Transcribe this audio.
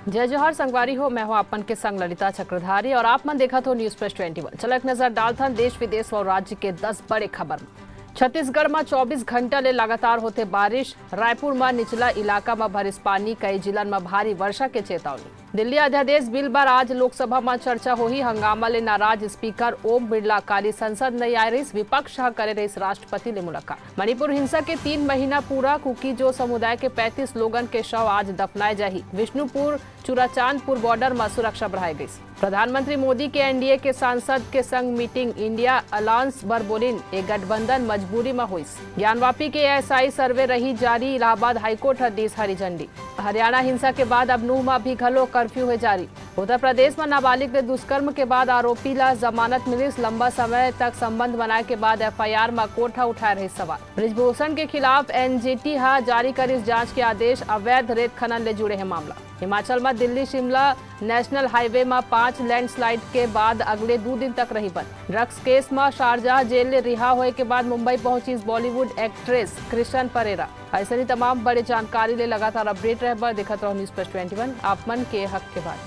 जय जोहार संगवारी हो। मैं हूं आपन के संग ललिता चक्रधारी और आप मन देखा तो न्यूज प्लस 21। चलक नजर डालथन देश विदेश और राज्य के 10 बड़े खबर। छत्तीसगढ़ में 24 घंटा ले लगातार होते बारिश। रायपुर में निचला इलाका में भरिस पानी, कई जिलन में भारी वर्षा के चेतावनी। दिल्ली अध्यादेश बिल पर आज लोकसभा में चर्चा होही। हंगामा ले नाराज स्पीकर ओम बिरला काली संसद नहीं आए रही। विपक्ष करे रही राष्ट्रपति ले मुलाकात। मणिपुर हिंसा के 3 महीना पूरा। कुकीजो समुदाय के 35 लोगन के शव आज दफनाए जाही। विष्णुपुर चुराचांदपुर बॉर्डर में सुरक्षा बढ़ाई गई। प्रधानमंत्री मोदी के एनडीए के सांसद के संग मीटिंग। इंडिया अलायंस बर बोलिन एक गठबंधन मजबूरी में हुई। ज्ञानवापी के एसआई सर्वे रही जारी। इलाहाबाद हाईकोर्ट हदीस हरी झंडी। हरियाणा हिंसा के बाद अब नूह में भी घलो कर्फ्यू है जारी। उत्तर प्रदेश में नाबालिग ने दुष्कर्म के बाद आरोपी ला जमानत मिली। लंबा समय तक संबंध बनाए के बाद एफआईआर में कोठा उठा रहे सवाल। ब्रिजभूषण के खिलाफ एनजीटी जारी करी जांच के आदेश। अवैध रेत खनन ले जुड़े हैं मामला। हिमाचल में दिल्ली शिमला नेशनल हाईवे में 5 लैंडस्लाइड के बाद अगले 2 दिन तक रही बंद। ड्रग्स केस में शारजाह जेल ले रिहा होए के बाद मुंबई पहुंची बॉलीवुड एक्ट्रेस कृष्ण परेरा। ऐसे ही तमाम बड़े जानकारी ले लगातार अपडेट रह देखत रहो न्यूज प्लस 21 आप मन के हक के बाद।